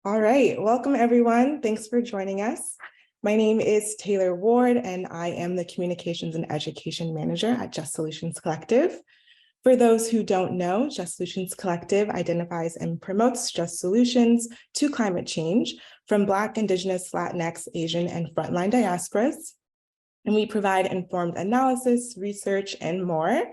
All right, welcome everyone. Thanks for joining us. My name is Taylor Ward and I am the Communications and Education Manager at Just Solutions Collective. For those who don't know, Just Solutions Collective identifies and promotes just solutions to climate change from Black, Indigenous, Latinx, Asian, and frontline diasporas. And we provide informed analysis, research, and more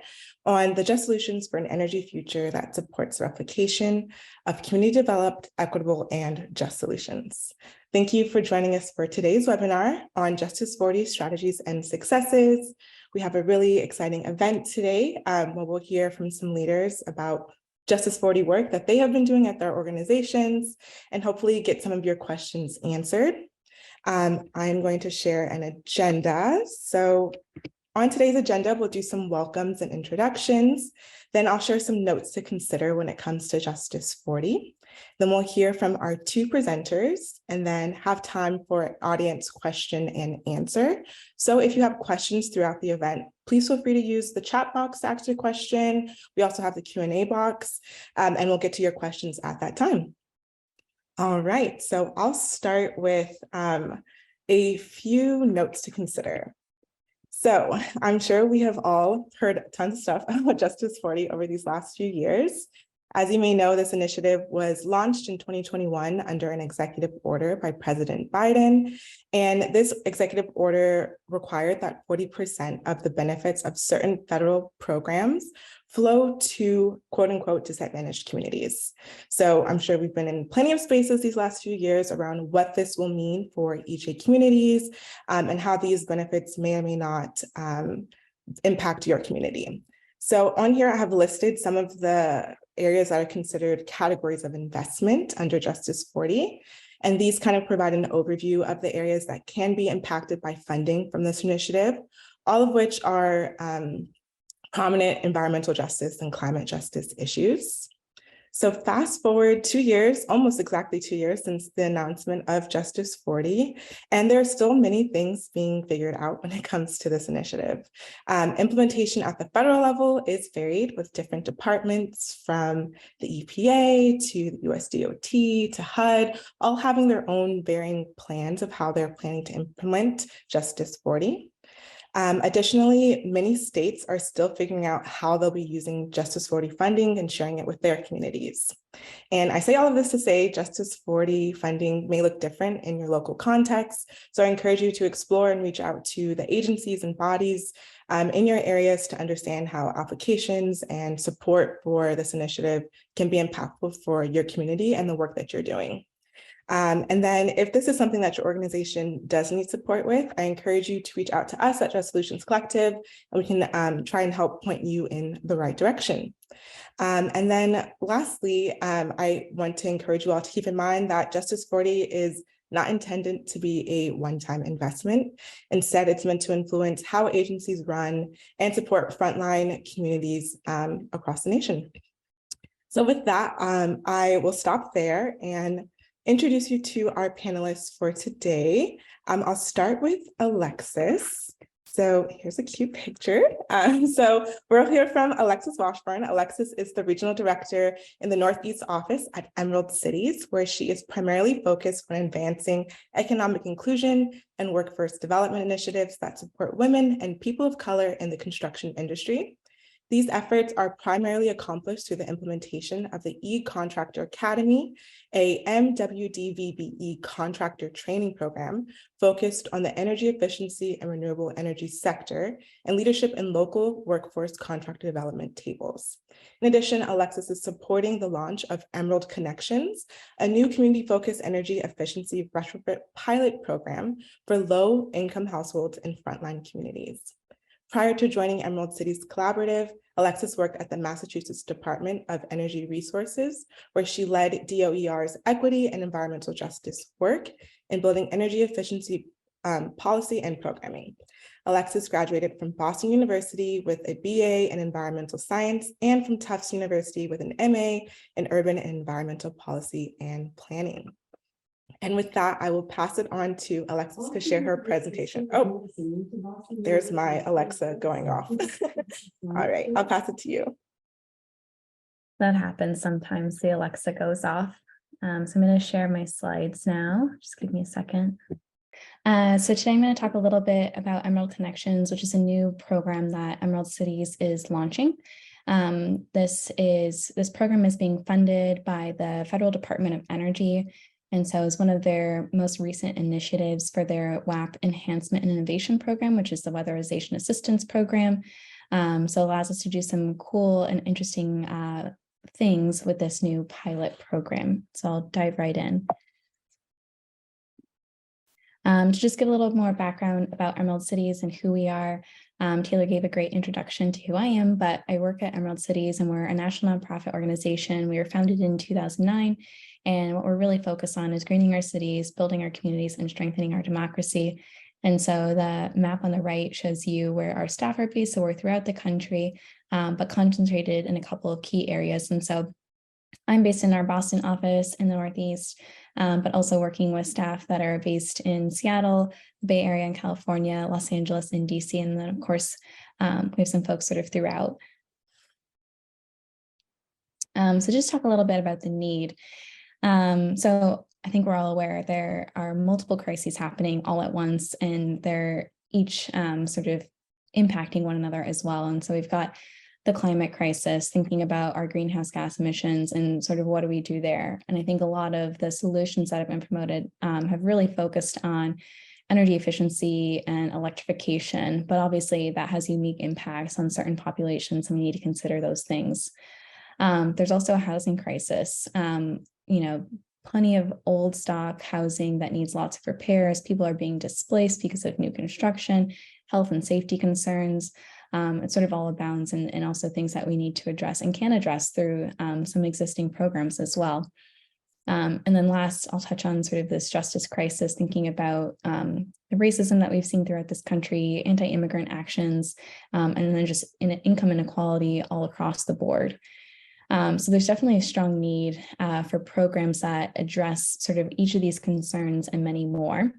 on the just solutions for an energy future that supports replication of community-developed, equitable, and just solutions. Thank you for joining us for today's webinar on Justice40 Strategies and Successes. We have a really exciting event today where we'll hear from some leaders about Justice40 work that they have been doing at their organizations and hopefully get some of your questions answered. I'm going to share an agenda. So on today's agenda, we'll do some welcomes and introductions. Then I'll share some notes to consider when it comes to Justice40. Then we'll hear from our two presenters and then have time for an audience question and answer. So if you have questions throughout the event, please feel free to use the chat box to ask your question. We also have the Q&A box and we'll get to your questions at that time. All right, so I'll start with a few notes to consider. So I'm sure we have all heard tons of stuff about Justice40 over these last few years. As you may know, this initiative was launched in 2021 under an executive order by President Biden. And this executive order required that 40% of the benefits of certain federal programs flow to quote unquote disadvantaged communities. So I'm sure we've been in plenty of spaces these last few years around what this will mean for EJ communities and how these benefits may or may not impact your community. So on here, I have listed some of the areas that are considered categories of investment under Justice40. And these kind of provide an overview of the areas that can be impacted by funding from this initiative, all of which are prominent environmental justice and climate justice issues. So fast forward 2 years, almost exactly 2 years since the announcement of Justice40, and there are still many things being figured out when it comes to this initiative. Implementation at the federal level is varied with different departments from the EPA to the USDOT to HUD, all having their own varying plans of how they're planning to implement Justice40. Additionally, many states are still figuring out how they'll be using Justice40 funding and sharing it with their communities. And I say all of this to say Justice40 funding may look different in your local context. So I encourage you to explore and reach out to the agencies and bodies in your areas to understand how applications and support for this initiative can be impactful for your community and the work that you're doing. And then if this is something that your organization does need support with, I encourage you to reach out to us at Just Solutions Collective, and we can try and help point you in the right direction. And then lastly, I want to encourage you all to keep in mind that Justice40 is not intended to be a one-time investment. Instead, it's meant to influence how agencies run and support frontline communities across the nation. So with that, I will stop there and introduce you to our panelists for today. I'll start with Alexis. So here's a cute picture. So we'll hear from Alexis Washburn. Alexis is the Regional Director in the Northeast Office at Emerald Cities, where she is primarily focused on advancing economic inclusion and workforce development initiatives that support women and people of color in the construction industry. These efforts are primarily accomplished through the implementation of the E-Contractor Academy, a MWDVBE contractor training program focused on the energy efficiency and renewable energy sector and leadership in local workforce contractor development tables. In addition, Alexis is supporting the launch of Emerald Connections, a new community-focused energy efficiency retrofit pilot program for low-income households in frontline communities. Prior to joining Emerald Cities Collaborative, Alexis worked at the Massachusetts Department of Energy Resources, where she led DOER's equity and environmental justice work in building energy efficiency policy and programming. Alexis graduated from Boston University with a BA in environmental science and from Tufts University with an MA in urban and environmental policy and planning. And with that, I will pass it on to Alexis to share her presentation. Oh, there's my Alexa going off. All right, I'll pass it to you. That happens sometimes, the Alexa goes off. So I'm going to share my slides now. Just give me a second. So today I'm going to talk a little bit about Emerald Connections, which is a new program that Emerald Cities is launching. This program is being funded by the Federal Department of Energy. And so it's one of their most recent initiatives for their WAP Enhancement and Innovation Program, which is the Weatherization Assistance Program. So it allows us to do some cool and interesting things with this new pilot program. So I'll dive right in. To just give a little more background about Emerald Cities and who we are, Taylor gave a great introduction to who I am, but I work at Emerald Cities and we're a national nonprofit organization. We were founded in 2009, and what we're really focused on is greening our cities, building our communities, and strengthening our democracy. And so the map on the right shows you where our staff are based. So we're throughout the country, but concentrated in a couple of key areas. And so I'm based in our Boston office in the Northeast, but also working with staff that are based in Seattle, Bay Area in California, Los Angeles, and DC. And then, of course, we have some folks sort of throughout. So just talk a little bit about the need. So I think we're all aware there are multiple crises happening all at once, and they're each sort of impacting one another as well. And so we've got the climate crisis, thinking about our greenhouse gas emissions and sort of what do we do there. And I think a lot of the solutions that have been promoted have really focused on energy efficiency and electrification, but obviously that has unique impacts on certain populations, and we need to consider those things. There's also a housing crisis. Plenty of old stock housing that needs lots of repairs. People are being displaced because of new construction, health and safety concerns. It sort of all abounds, and also things that we need to address and can address through some existing programs as well. And then last, I'll touch on sort of this justice crisis, thinking about the racism that we've seen throughout this country, anti-immigrant actions, and then just income inequality all across the board. So there's definitely a strong need for programs that address sort of each of these concerns and many more.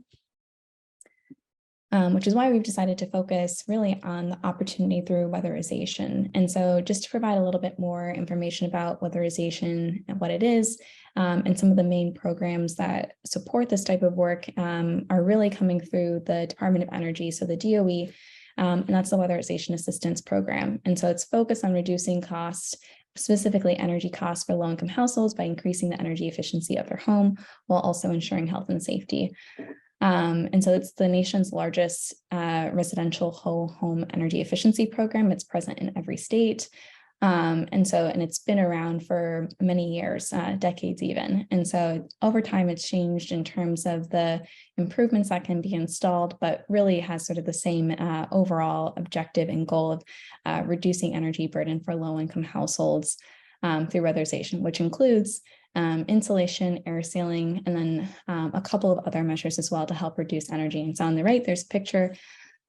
Which is why we've decided to focus really on the opportunity through weatherization. And so just to provide a little bit more information about weatherization and what it is, and some of the main programs that support this type of work are really coming through the Department of Energy, so the DOE, and that's the Weatherization Assistance Program. And so it's focused on reducing costs, specifically energy costs for low-income households, by increasing the energy efficiency of their home while also ensuring health and safety. And so it's the nation's largest residential whole home energy efficiency program. It's present in every state. And it's been around for many years, decades even. And so over time, it's changed in terms of the improvements that can be installed, but really has sort of the same overall objective and goal of reducing energy burden for low-income households through weatherization, which includes insulation, air sealing, and then a couple of other measures as well to help reduce energy. And so on the right, there's a picture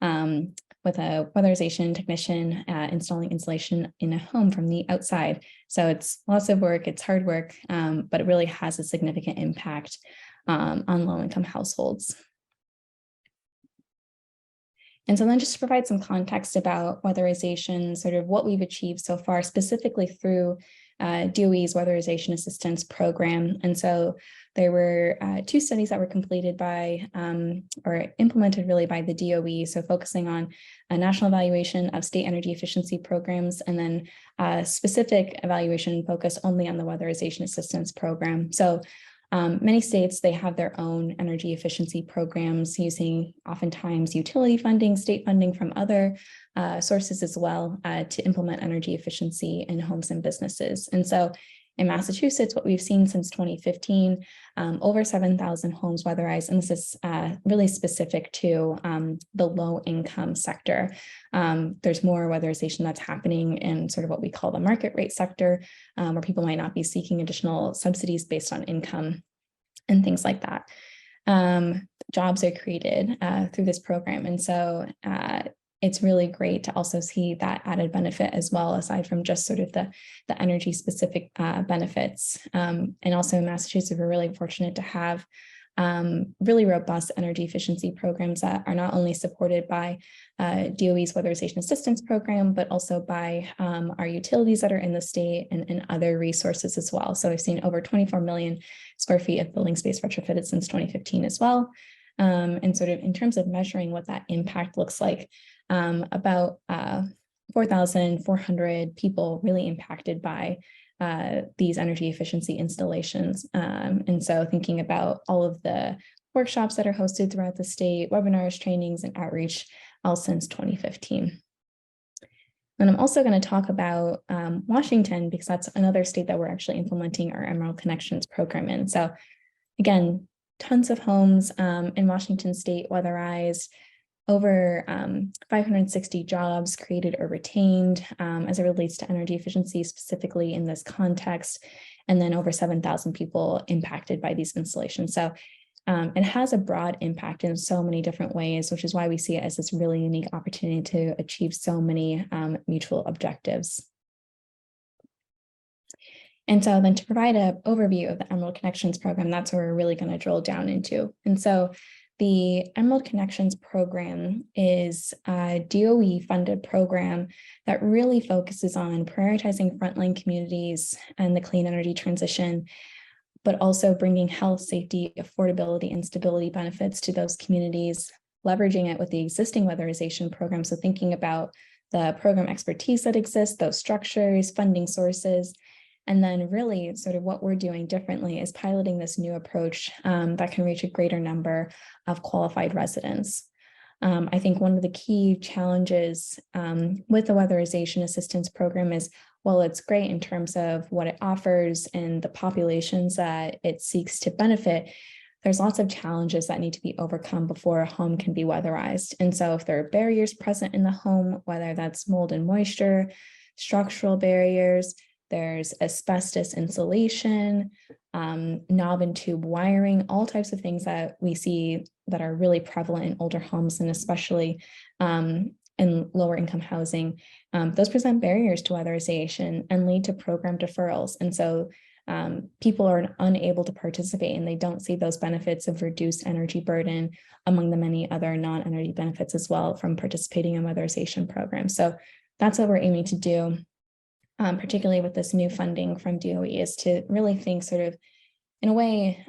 with a weatherization technician installing insulation in a home from the outside. So it's lots of work, it's hard work, but it really has a significant impact on low-income households. And so then just to provide some context about weatherization, sort of what we've achieved so far, specifically through DOE's Weatherization Assistance Program. And so there were 2 studies that were completed by or implemented really by the DOE. So focusing on a national evaluation of state energy efficiency programs, and then a specific evaluation focused only on the Weatherization Assistance Program. So many states, they have their own energy efficiency programs using oftentimes utility funding, state funding from other sources as well to implement energy efficiency in homes and businesses. And so in Massachusetts, what we've seen since 2015, over 7,000 homes weatherized, and this is really specific to the low income sector. There's more weatherization that's happening in sort of what we call the market rate sector, where people might not be seeking additional subsidies based on income and things like that. Jobs are created through this program. And so it's really great to also see that added benefit as well, aside from just sort of the energy specific benefits. And also in Massachusetts, we're really fortunate to have really robust energy efficiency programs that are not only supported by DOE's Weatherization Assistance Program, but also by our utilities that are in the state and other resources as well. So we've seen over 24 million square feet of building space retrofitted since 2015 as well. And sort of in terms of measuring what that impact looks like, about 4,400 people really impacted by these energy efficiency installations. And so thinking about all of the workshops that are hosted throughout the state, webinars, trainings, and outreach, all since 2015. And I'm also going to talk about Washington, because that's another state that we're actually implementing our Emerald Connections program in. So again, tons of homes in Washington state weatherized, over 560 jobs created or retained as it relates to energy efficiency, specifically in this context, and then over 7,000 people impacted by these installations. So it has a broad impact in so many different ways, which is why we see it as this really unique opportunity to achieve so many mutual objectives. And so then to provide an overview of the Emerald Connections program, that's where we're really going to drill down into. And so the Emerald Connections program is a DOE-funded program that really focuses on prioritizing frontline communities and the clean energy transition, but also bringing health, safety, affordability, and stability benefits to those communities, leveraging it with the existing weatherization program. So thinking about the program expertise that exists, those structures, funding sources, and then really sort of what we're doing differently is piloting this new approach that can reach a greater number of qualified residents. I think one of the key challenges with the Weatherization Assistance Program is, while it's great in terms of what it offers and the populations that it seeks to benefit, there's lots of challenges that need to be overcome before a home can be weatherized. And so if there are barriers present in the home, whether that's mold and moisture, structural barriers, there's asbestos insulation, knob and tube wiring, all types of things that we see that are really prevalent in older homes, and especially in lower income housing. Those present barriers to weatherization and lead to program deferrals. And so people are unable to participate, and they don't see those benefits of reduced energy burden among the many other non-energy benefits as well from participating in weatherization programs. So that's what we're aiming to do. Particularly with this new funding from DOE, is to really think sort of in a way,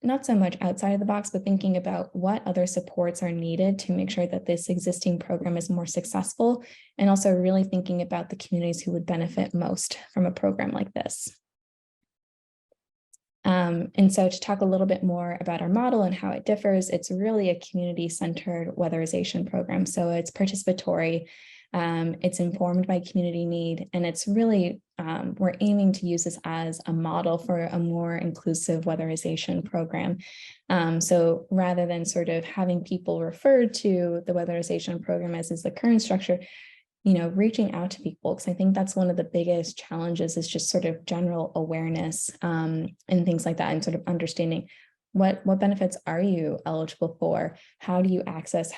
not so much outside of the box, but thinking about what other supports are needed to make sure that this existing program is more successful, and also really thinking about the communities who would benefit most from a program like this. And so to talk a little bit more about our model and how it differs, it's really a community-centered weatherization program. So it's participatory. It's informed by community need, and it's really, we're aiming to use this as a model for a more inclusive weatherization program. So rather than sort of having people referred to the weatherization program as is the current structure, reaching out to people, because I think that's one of the biggest challenges, is just sort of general awareness and things like that, and sort of understanding what benefits are you eligible for? How do you access,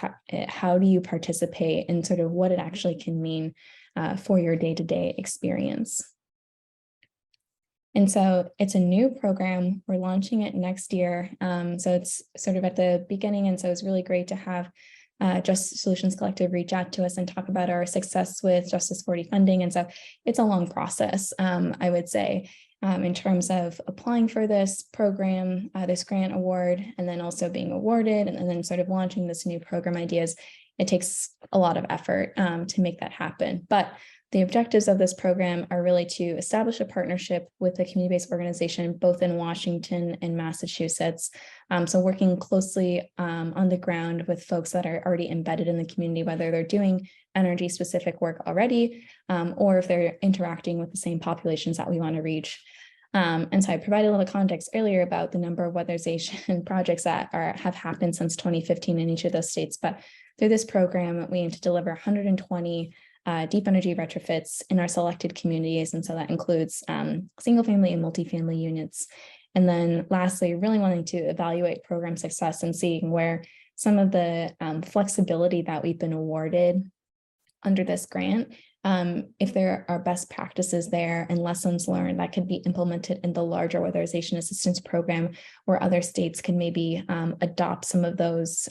how do you participate, and sort of what it actually can mean for your day-to-day experience. And so it's a new program. We're launching it next year. So it's sort of at the beginning. And so it's really great to have Just Solutions Collective reach out to us and talk about our success with Justice40 funding. And so it's a long process, I would say, in terms of applying for this program, this grant award, and then also being awarded, and then sort of launching this new program ideas. It takes a lot of effort to make that happen. But the objectives of this program are really to establish a partnership with a community-based organization, both in Washington and Massachusetts. So working closely on the ground with folks that are already embedded in the community, whether they're doing energy-specific work already, or if they're interacting with the same populations that we want to reach. And so I provided a little context earlier about the number of weatherization projects that have happened since 2015 in each of those states. But through this program, we aim to deliver 120 deep energy retrofits in our selected communities. And so that includes single family and multifamily units. And then lastly, really wanting to evaluate program success and seeing where some of the flexibility that we've been awarded under this grant if there are best practices there and lessons learned that could be implemented in the larger weatherization assistance program, where other states can maybe adopt some of those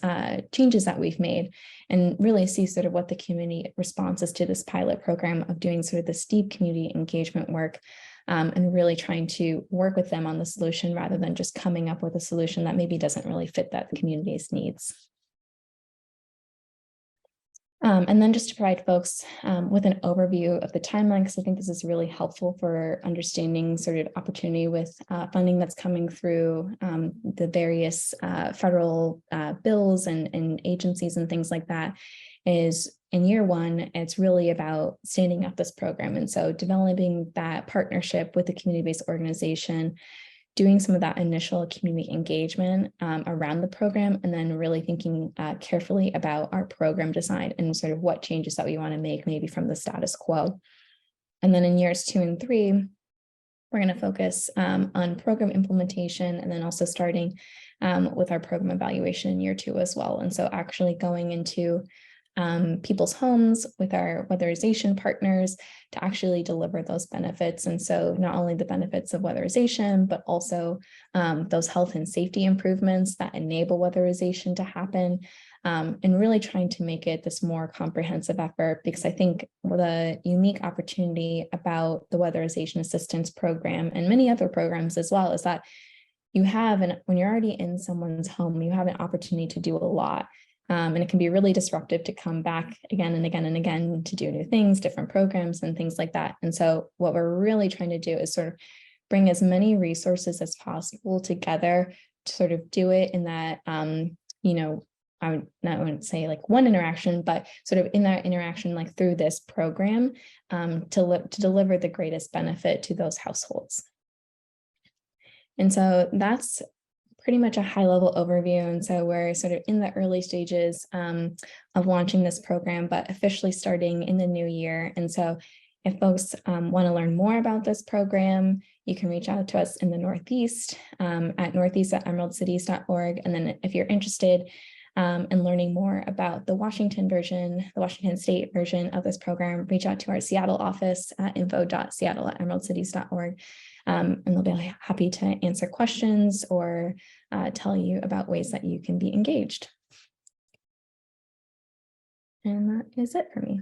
changes that we've made, and really see sort of what the community responses to this pilot program of doing sort of this deep community engagement work, and really trying to work with them on the solution rather than just coming up with a solution that maybe doesn't really fit that community's needs. And then just to provide folks with an overview of the timeline, because I think this is really helpful for understanding sort of opportunity with funding that's coming through the various federal bills and agencies and things like that, is in year one, it's really about standing up this program. And so developing that partnership with the community-based organization, doing some of that initial community engagement around the program, and then really thinking carefully about our program design and sort of what changes that we want to make maybe from the status quo. And then in years 2 and 3, we're going to focus on program implementation, and then also starting with our program evaluation in year 2 as well. And so actually going into people's homes with our weatherization partners to actually deliver those benefits. And so not only the benefits of weatherization, but also those health and safety improvements that enable weatherization to happen, and really trying to make it this more comprehensive effort, because I think the unique opportunity about the weatherization assistance program and many other programs as well is that you have, when you're already in someone's home, you have an opportunity to do a lot. And it can be really disruptive to come back again and again and again to do new things, different programs and things like that. And so what we're really trying to do is sort of bring as many resources as possible together to sort of do it in that, you know, I wouldn't say like one interaction, but sort of in that interaction, like through this program, to deliver the greatest benefit to those households. And so that's pretty much a high-level overview. And so we're sort of in the early stages of launching this program, but officially starting in the new year. And so if folks want to learn more about this program, you can reach out to us in the Northeast at northeast@emeraldcities.org. And then if you're interested in learning more about the Washington version, the Washington State version of this program, reach out to our Seattle office at info.seattle@emeraldcities.org. And they'll be happy to answer questions or tell you about ways that you can be engaged. And that is it for me.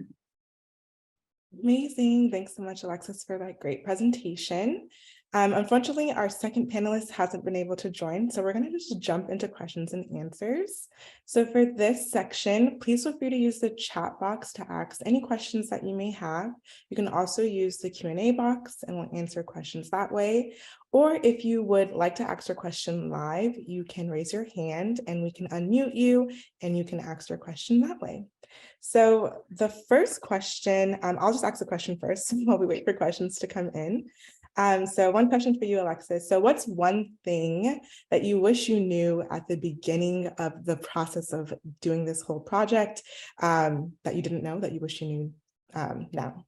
Amazing. Thanks so much, Alexis, for that great presentation. Unfortunately, our second panelist hasn't been able to join, so we're going to just jump into questions and answers. So for this section, please feel free to use the chat box to ask any questions that you may have. You can also use the Q&A box and we'll answer questions that way. Or if you would like to ask your question live, you can raise your hand and we can unmute you and you can ask your question that way. So the first question, I'll just ask the question first while we wait for questions to come in. So one question for you, Alexis. So what's one thing that you wish you knew at the beginning of the process of doing this whole project that you didn't know that you wish you knew now?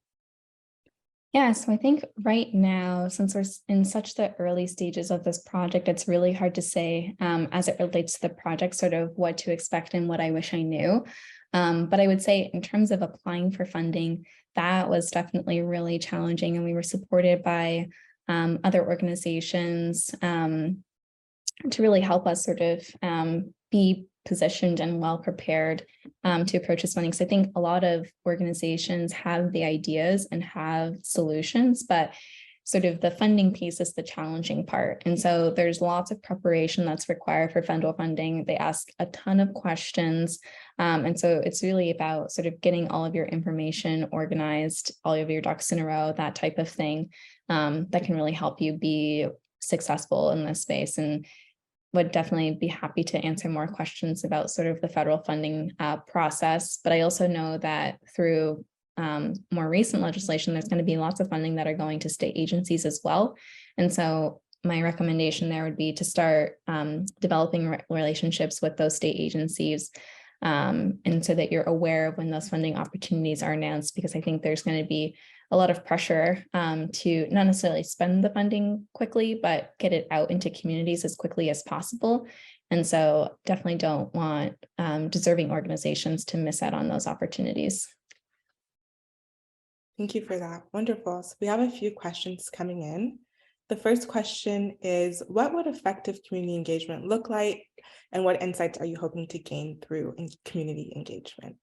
Yeah, so I think right now, since we're in such the early stages of this project, it's really hard to say as it relates to the project, sort of what to expect and what I wish I knew. But I would say in terms of applying for funding, that was definitely really challenging. And we were supported by other organizations to really help us sort of be positioned and well prepared to approach this funding. So I think a lot of organizations have the ideas and have solutions, but sort of the funding piece is the challenging part. And so there's lots of preparation that's required for federal funding. They ask a ton of questions. And so it's really about sort of getting all of your information organized, all of your ducks in a row, that type of thing that can really help you be successful in this space. And would definitely be happy to answer more questions about sort of the federal funding process. But I also know that through more recent legislation, there's going to be lots of funding that are going to state agencies as well. And so my recommendation there would be to start developing relationships with those state agencies, and so that you're aware of when those funding opportunities are announced, because I think there's going to be a lot of pressure to not necessarily spend the funding quickly, but get it out into communities as quickly as possible. And so definitely don't want deserving organizations to miss out on those opportunities. Thank you for that. Wonderful. So we have a few questions coming in. The first question is, what would effective community engagement look like, and what insights are you hoping to gain through community engagement?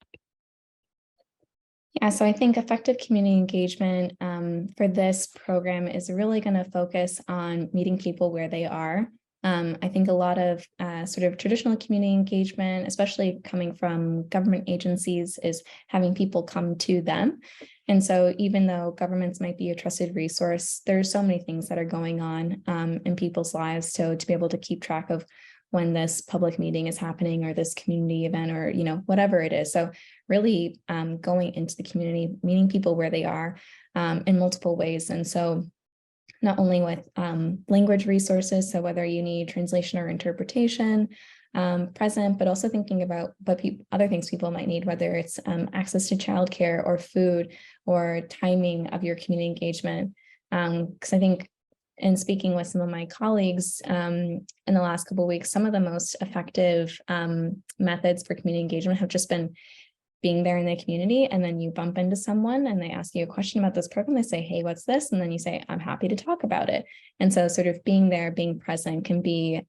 Yeah, so I think effective community engagement for this program is really going to focus on meeting people where they are. I think a lot of sort of traditional community engagement, especially coming from government agencies, is having people come to them. And so even though governments might be a trusted resource, there's so many things that are going on in people's lives. So to be able to keep track of when this public meeting is happening or this community event or, whatever it is. So really going into the community, meeting people where they are in multiple ways. And so not only with language resources, so whether you need translation or interpretation present, but also thinking about what other things people might need, whether it's access to childcare or food or timing of your community engagement. Because I think in speaking with some of my colleagues in the last couple of weeks, some of the most effective methods for community engagement have just been being there in the community, and then you bump into someone and they ask you a question about this program. They say, hey, what's this? And then you say, I'm happy to talk about it. And so sort of being there, being present can be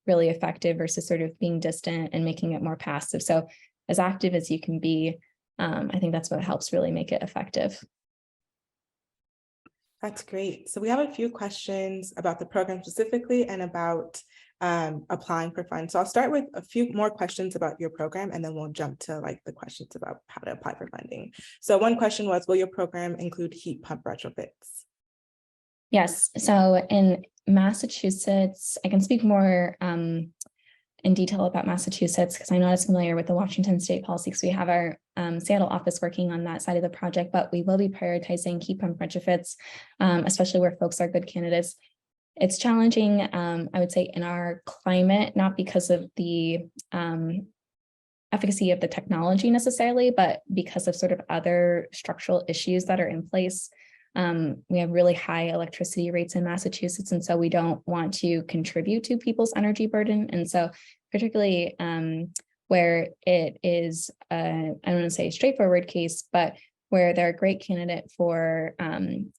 really effective versus sort of being distant and making it more passive. So as active as you can be, I think that's what helps really make it effective. That's great. So we have a few questions about the program specifically and about applying for funds. So I'll start with a few more questions about your program, and then we'll jump to the questions about how to apply for funding. So one question was, will your program include heat pump retrofits? Yes. So in Massachusetts, I can speak more in detail about Massachusetts because I'm not as familiar with the Washington state policy because we have our Seattle office working on that side of the project, but we will be prioritizing heat pump retrofits, especially where folks are good candidates. It's challenging, I would say, in our climate, not because of the efficacy of the technology necessarily, but because of sort of other structural issues that are in place. We have really high electricity rates in Massachusetts, and so we don't want to contribute to people's energy burden. And so particularly where it is, I don't want to say a straightforward case, but where they're a great candidate for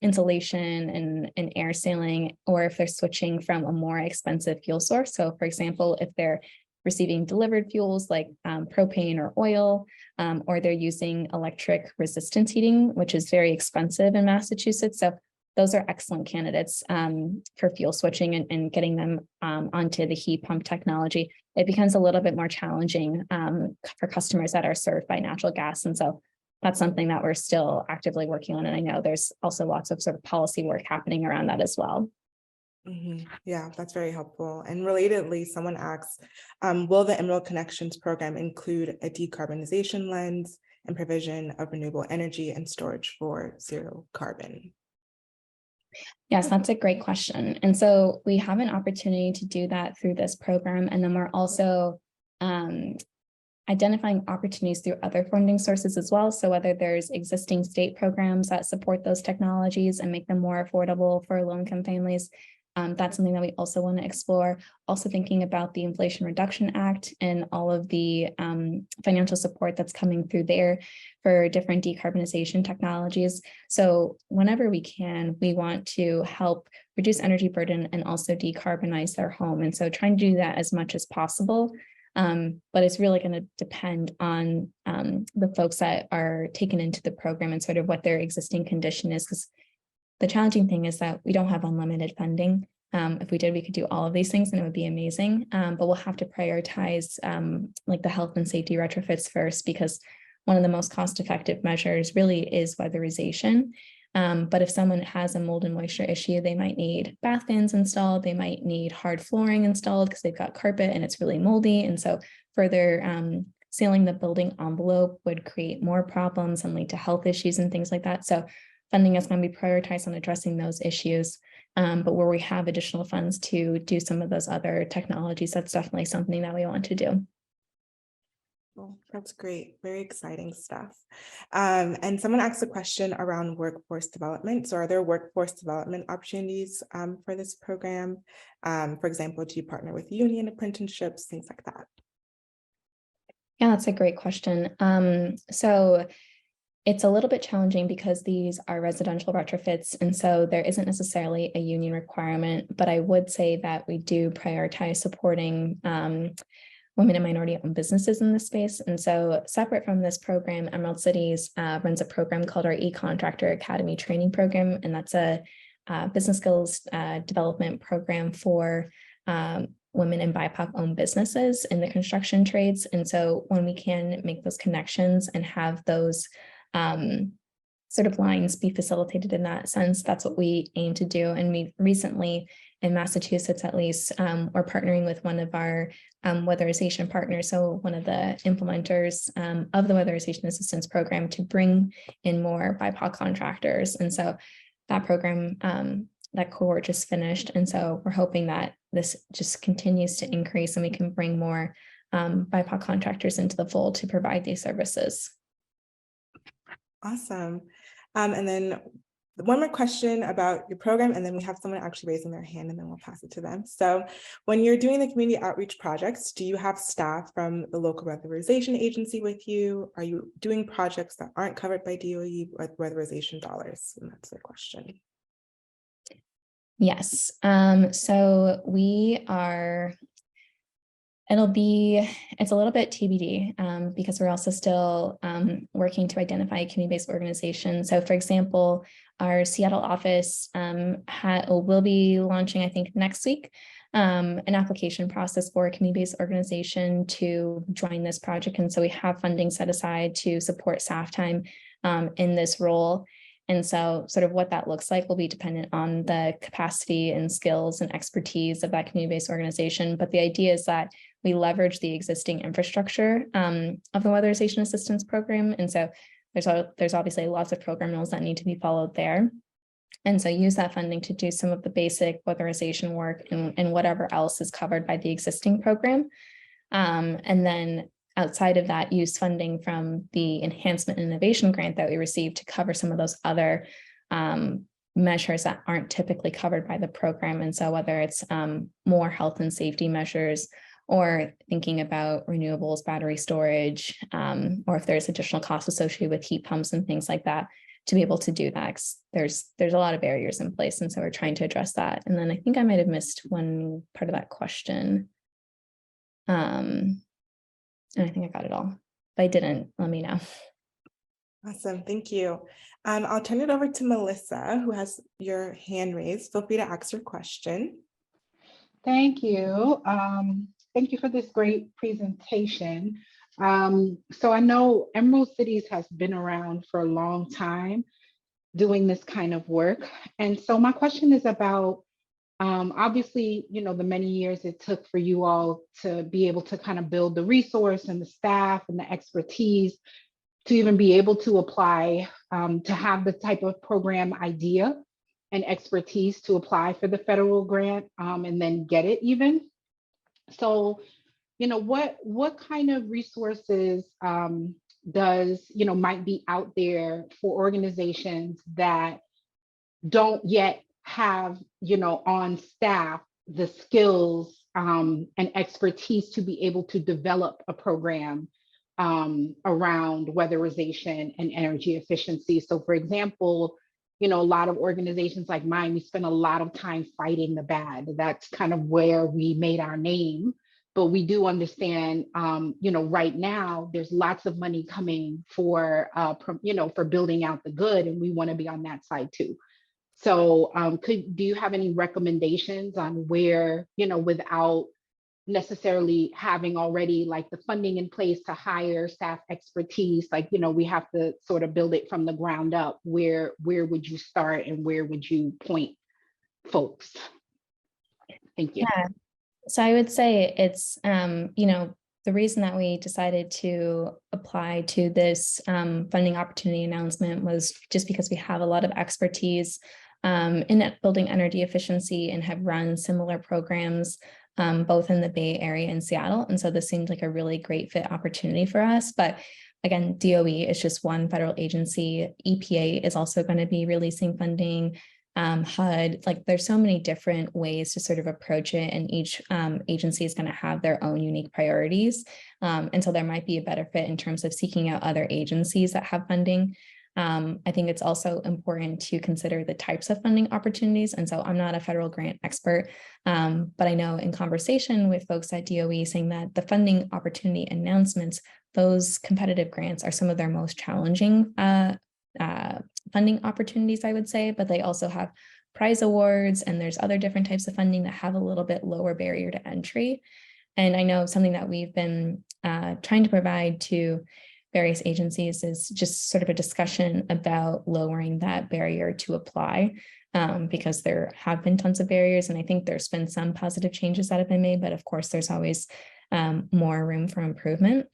insulation and air sealing, or if they're switching from a more expensive fuel source. So for example, if they're receiving delivered fuels like propane or oil, or they're using electric resistance heating, which is very expensive in Massachusetts. So those are excellent candidates for fuel switching and getting them onto the heat pump technology. It becomes a little bit more challenging for customers that are served by natural gas. And so that's something that we're still actively working on. And I know there's also lots of sort of policy work happening around that as well. Mm-hmm. Yeah, that's very helpful. And relatedly, someone asks, will the Emerald Connections program include a decarbonization lens and provision of renewable energy and storage for zero carbon? Yes, that's a great question. And so we have an opportunity to do that through this program. And then we're also identifying opportunities through other funding sources as well. So whether there's existing state programs that support those technologies and make them more affordable for low-income families, that's something that we also want to explore. Also thinking about the Inflation Reduction Act and all of the financial support that's coming through there for different decarbonization technologies. So whenever we can, we want to help reduce energy burden and also decarbonize their home. And so trying to do that as much as possible. But it's really going to depend on the folks that are taken into the program and sort of what their existing condition is, because the challenging thing is that we don't have unlimited funding. If we did, we could do all of these things and it would be amazing. But we'll have to prioritize like the health and safety retrofits first, because one of the most cost-effective measures really is weatherization. But if someone has a mold and moisture issue, they might need bath fans installed. They might need hard flooring installed because they've got carpet and it's really moldy. And so further sealing the building envelope would create more problems and lead to health issues and things like that. So funding is going to be prioritized on addressing those issues. But where we have additional funds to do some of those other technologies, that's definitely something that we want to do. Well, that's great. Very exciting stuff. And someone asked a question around workforce development. So are there workforce development opportunities for this program? For example, do you partner with union apprenticeships, things like that? Yeah, that's a great question. So It's a little bit challenging because these are residential retrofits, and so there isn't necessarily a union requirement, but I would say that we do prioritize supporting women and minority-owned businesses in this space. And so separate from this program, Emerald Cities runs a program called our E-Contractor Academy Training Program, and that's a business skills development program for women and BIPOC-owned businesses in the construction trades. And so when we can make those connections and have those sort of lines be facilitated in that sense, that's what we aim to do. And we recently, in Massachusetts at least, we're partnering with one of our weatherization partners, so one of the implementers of the weatherization assistance program, to bring in more BIPOC contractors. And so that program, that cohort just finished. And so we're hoping that this just continues to increase and we can bring more BIPOC contractors into the fold to provide these services. Awesome. And then one more question about your program, and then we have someone actually raising their hand, and then we'll pass it to them. So when you're doing the community outreach projects, do you have staff from the local weatherization agency with you? Are you doing projects that aren't covered by DOE or weatherization dollars? And that's the question. Yes. So we are, it's a little bit TBD because we're also still working to identify a community-based organization. So for example, our Seattle office will be launching, I think, next week, an application process for a community-based organization to join this project. And so we have funding set aside to support staff time in this role. And so sort of what that looks like will be dependent on the capacity and skills and expertise of that community-based organization. But the idea is that we leverage the existing infrastructure of the weatherization assistance program. And so there's obviously lots of program rules that need to be followed there. And so use that funding to do some of the basic weatherization work and whatever else is covered by the existing program. And then outside of that, use funding from the enhancement and innovation grant that we received to cover some of those other measures that aren't typically covered by the program. And so whether it's more health and safety measures, or thinking about renewables, battery storage, or if there's additional costs associated with heat pumps and things like that, to be able to do that. There's a lot of barriers in place. And so we're trying to address that. And then I think I might have missed one part of that question. And I think I got it all. If I didn't, let me know. Awesome, thank you. I'll turn it over to Melissa, who has your hand raised. Feel free to ask your question. Thank you. Thank you for this great presentation. So I know Emerald Cities has been around for a long time doing this kind of work. And so my question is about, obviously, you know, the many years it took for you all to be able to kind of build the resource and the staff and the expertise to even be able to apply, to have the type of program idea and expertise to apply for the federal grant and then get it even. So, you know, what kind of resources does, you know, might be out there for organizations that don't yet have, you know, on staff the skills and expertise to be able to develop a program around weatherization and energy efficiency? So for example, you know, a lot of organizations like mine, we spend a lot of time fighting the bad. That's kind of where we made our name. But we do understand, you know, right now there's lots of money coming for, you know, for building out the good, and we want to be on that side too. So, do you have any recommendations on where, you know, without necessarily having already like the funding in place to hire staff expertise, like, you know, we have to sort of build it from the ground up, where would you start and where would you point folks? Thank you. Yeah. So I would say it's, you know, the reason that we decided to apply to this funding opportunity announcement was just because we have a lot of expertise in building energy efficiency and have run similar programs both in the Bay Area and Seattle. And so this seemed like a really great fit opportunity for us. But again, DOE is just one federal agency. EPA is also going to be releasing funding. HUD, like there's so many different ways to sort of approach it, and each agency is going to have their own unique priorities. And so there might be a better fit in terms of seeking out other agencies that have funding. I think it's also important to consider the types of funding opportunities. And so I'm not a federal grant expert, but I know in conversation with folks at DOE saying that the funding opportunity announcements, those competitive grants are some of their most challenging funding opportunities, I would say, but they also have prize awards and there's other different types of funding that have a little bit lower barrier to entry. And I know something that we've been trying to provide to various agencies is just sort of a discussion about lowering that barrier to apply, because there have been tons of barriers. And I think there's been some positive changes that have been made, but of course, there's always more room for improvement.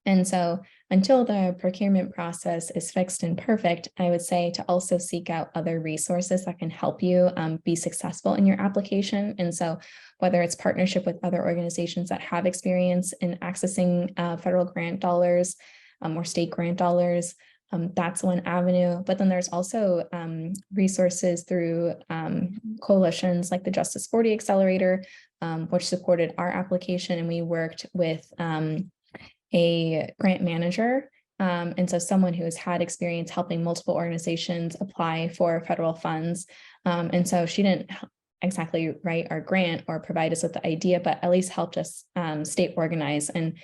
And so until the procurement process is fixed and perfect, I would say to also seek out other resources that can help you be successful in your application. And so whether it's partnership with other organizations that have experience in accessing federal grant dollars or state grant dollars, that's one avenue. But then there's also resources through coalitions like the Justice40 Accelerator, which supported our application. And we worked with a grant manager. And so someone who has had experience helping multiple organizations apply for federal funds. And so she didn't exactly write our grant or provide us with the idea, but at least helped us stay organized. And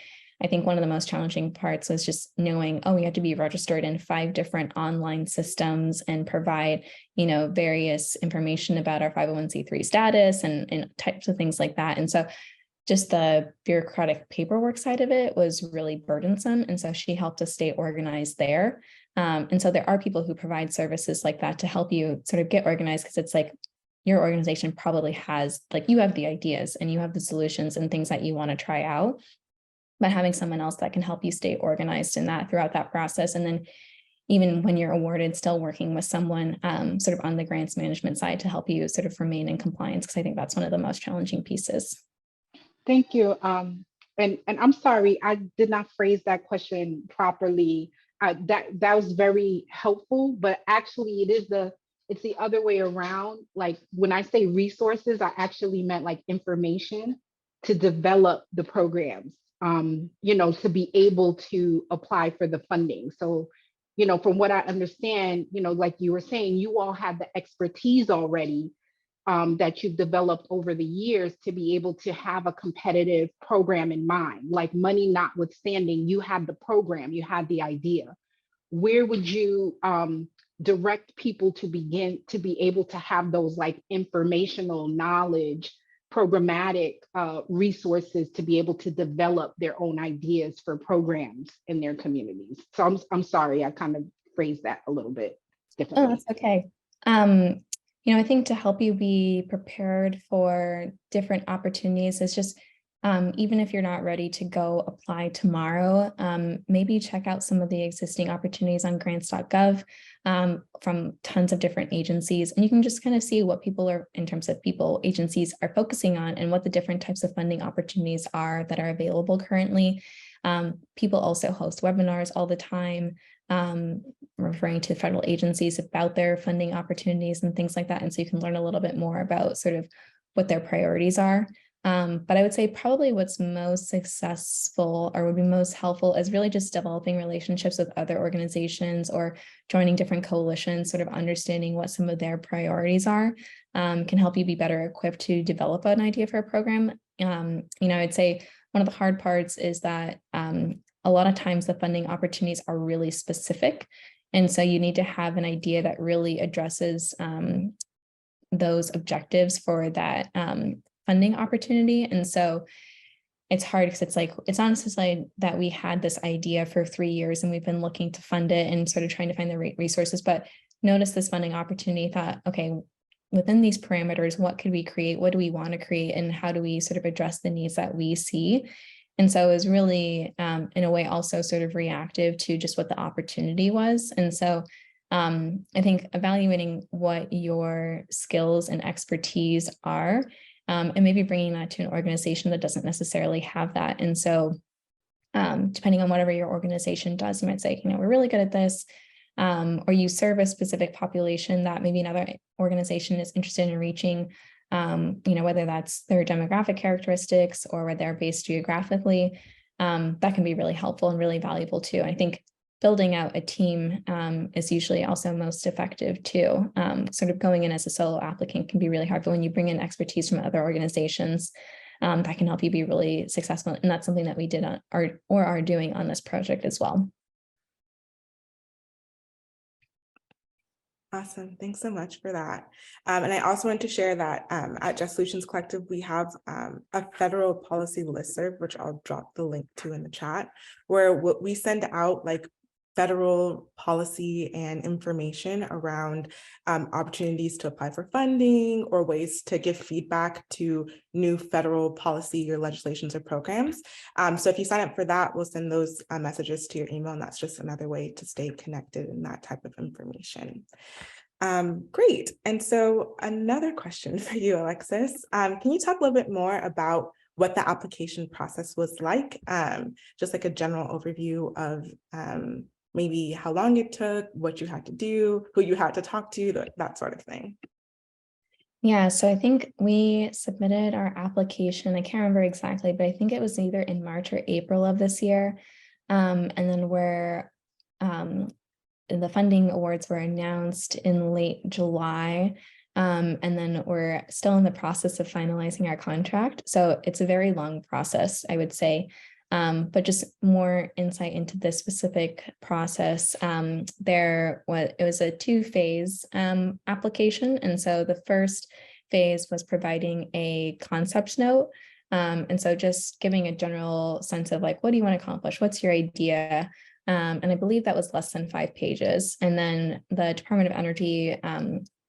I think one of the most challenging parts was just knowing, oh, we have to be registered in 5 different online systems and provide, various information about our 501c3 status and types of things like that. And so just the bureaucratic paperwork side of it was really burdensome. And so she helped us stay organized there. And so there are people who provide services like that to help you sort of get organized, because it's like your organization probably has, like, you have the ideas and you have the solutions and things that you want to try out, but having someone else that can help you stay organized in that throughout that process. And then even when you're awarded, still working with someone sort of on the grants management side to help you sort of remain in compliance, because I think that's one of the most challenging pieces. Thank you. And I'm sorry, I did not phrase that question properly. That was very helpful, but actually it's the other way around. Like when I say resources, I actually meant like information to develop the programs, to be able to apply for the funding. So, from what I understand, like you were saying, you all have the expertise already that you've developed over the years to be able to have a competitive program in mind. Like money notwithstanding, you had the program, you had the idea. Where would you direct people to begin to be able to have those like informational knowledge, programmatic resources to be able to develop their own ideas for programs in their communities? So I'm sorry, I kind of phrased that a little bit differently. Oh, that's okay. I think to help you be prepared for different opportunities is just, even if you're not ready to go apply tomorrow, maybe check out some of the existing opportunities on grants.gov from tons of different agencies. And you can just kind of see what people are, in terms of agencies are focusing on and what the different types of funding opportunities are that are available currently. People also host webinars all the time, referring to federal agencies about their funding opportunities and things like that. And so you can learn a little bit more about sort of what their priorities are. But I would say probably what's most successful or would be most helpful is really just developing relationships with other organizations or joining different coalitions, sort of understanding what some of their priorities are, can help you be better equipped to develop an idea for a program. I'd say one of the hard parts is that a lot of times the funding opportunities are really specific. And so you need to have an idea that really addresses those objectives for that funding opportunity. And so it's hard because it's not necessarily that we had this idea for 3 years and we've been looking to fund it and sort of trying to find the right resources, but notice this funding opportunity, thought, okay, within these parameters, what could we create? What do we want to create? And how do we sort of address the needs that we see? And so it was really, in a way, also sort of reactive to just what the opportunity was. And so I think evaluating what your skills and expertise are, and maybe bringing that to an organization that doesn't necessarily have that. And so depending on whatever your organization does, you might say, we're really good at this, or you serve a specific population that maybe another organization is interested in reaching, whether that's their demographic characteristics or where they're based geographically, that can be really helpful and really valuable too. And I think building out a team is usually also most effective too. Sort of going in as a solo applicant can be really hard, but when you bring in expertise from other organizations, that can help you be really successful. And that's something that we did or are doing on this project as well. Awesome. Thanks so much for that. And I also want to share that at Just Solutions Collective, we have a federal policy listserv, which I'll drop the link to in the chat, where we send out like federal policy and information around opportunities to apply for funding or ways to give feedback to new federal policy or legislations or programs. So if you sign up for that, we'll send those messages to your email, and that's just another way to stay connected in that type of information. Great. And so another question for you, Alexis, can you talk a little bit more about what the application process was like? Just like a general overview of maybe how long it took, what you had to do, who you had to talk to, that sort of thing. Yeah, so I think we submitted our application. I can't remember exactly, but I think it was either in March or April of this year. And then the funding awards were announced in late July. And then we're still in the process of finalizing our contract. So it's a very long process, I would say. But just more insight into this specific process. It was a 2-phase application. And so the first phase was providing a concept note. And so just giving a general sense of like, what do you want to accomplish? What's your idea? And I believe that was less than 5 pages. And then the Department of Energy,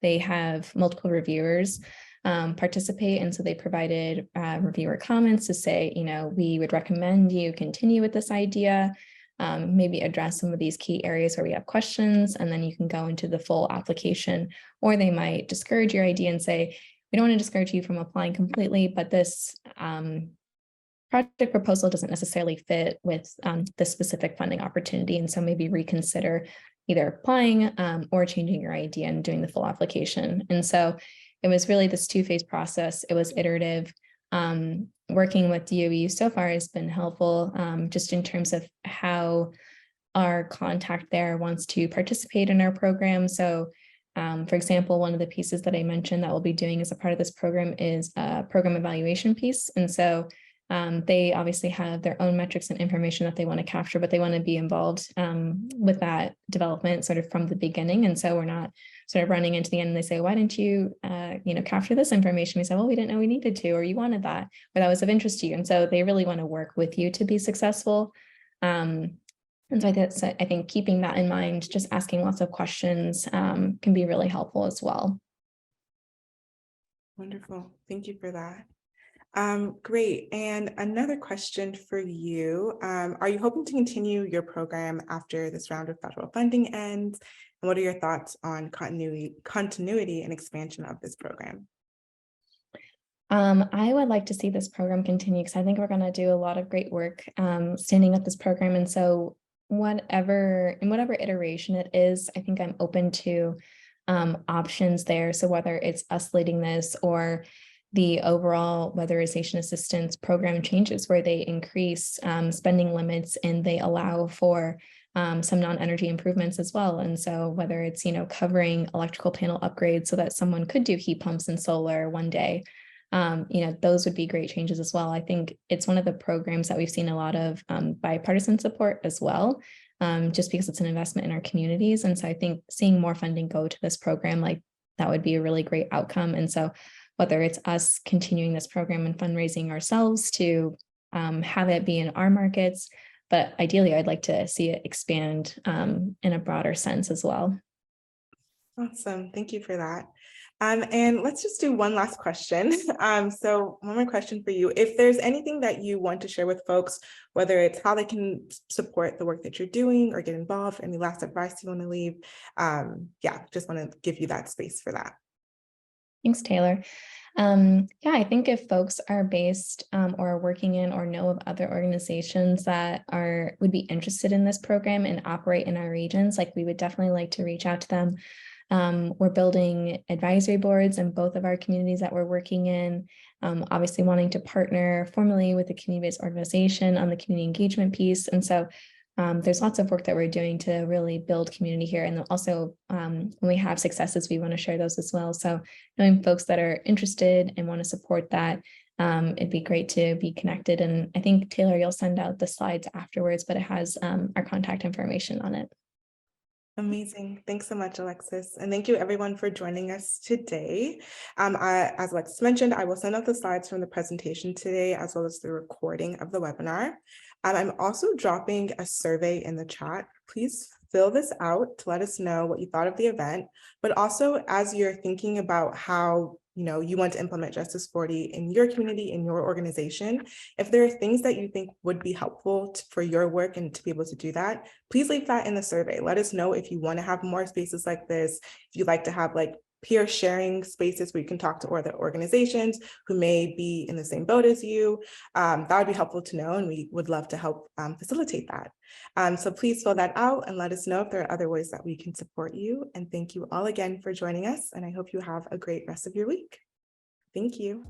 they have multiple reviewers participate. And so they provided reviewer comments to say, we would recommend you continue with this idea, maybe address some of these key areas where we have questions, and then you can go into the full application. Or they might discourage your idea and say, we don't want to discourage you from applying completely, but this project proposal doesn't necessarily fit with this specific funding opportunity. And so maybe reconsider either applying or changing your idea and doing the full application. And so it was really this 2-phase process. It was iterative. Working with DOE so far has been helpful, just in terms of how our contact there wants to participate in our program. So, for example, one of the pieces that I mentioned that we'll be doing as a part of this program is a program evaluation piece. And so they obviously have their own metrics and information that they want to capture, but they want to be involved with that development sort of from the beginning. And so we're not sort of running into the end and they say, why didn't you, capture this information? We said, well, we didn't know we needed to, or you wanted that, or that was of interest to you. And so they really want to work with you to be successful. And so I think keeping that in mind, just asking lots of questions can be really helpful as well. Wonderful. Thank you for that. Great. And another question for you. Are you hoping to continue your program after this round of federal funding ends? And what are your thoughts on continuity and expansion of this program? I would like to see this program continue because I think we're going to do a lot of great work standing up this program. And so in whatever iteration it is, I think I'm open to options there. So whether it's us leading this or the overall weatherization assistance program changes where they increase spending limits and they allow for some non-energy improvements as well. And so whether it's, covering electrical panel upgrades so that someone could do heat pumps and solar one day, those would be great changes as well. I think it's one of the programs that we've seen a lot of bipartisan support as well, just because it's an investment in our communities. And so I think seeing more funding go to this program, like that would be a really great outcome. And so whether it's us continuing this program and fundraising ourselves to have it be in our markets, but ideally I'd like to see it expand in a broader sense as well. Awesome. Thank you for that. And let's just do one last question. So one more question for you. If there's anything that you want to share with folks, whether it's how they can support the work that you're doing or get involved, any last advice you want to leave, just want to give you that space for that. Thanks, Taylor. I think if folks are based or are working in or know of other organizations that would be interested in this program and operate in our regions, like we would definitely like to reach out to them. We're building advisory boards in both of our communities that we're working in, obviously wanting to partner formally with a community-based organization on the community engagement piece. And so There's lots of work that we're doing to really build community here. And also when we have successes, we want to share those as well. So knowing folks that are interested and want to support that, it'd be great to be connected. And I think, Taylor, you'll send out the slides afterwards, but it has our contact information on it. Amazing. Thanks so much, Alexis. And thank you everyone for joining us today. As Alexis mentioned, I will send out the slides from the presentation today, as well as the recording of the webinar. I'm also dropping a survey in the chat. Please fill this out to let us know what you thought of the event, but also as you're thinking about how you want to implement Justice40 in your community, in your organization. If there are things that you think would be helpful for your work and to be able to do that, please leave that in the survey. Let us know if you want to have more spaces like this, if you'd like to have like peer sharing spaces where you can talk to other organizations who may be in the same boat as you. That would be helpful to know, and we would love to help facilitate that. So please fill that out and let us know if there are other ways that we can support you. And thank you all again for joining us. And I hope you have a great rest of your week. Thank you.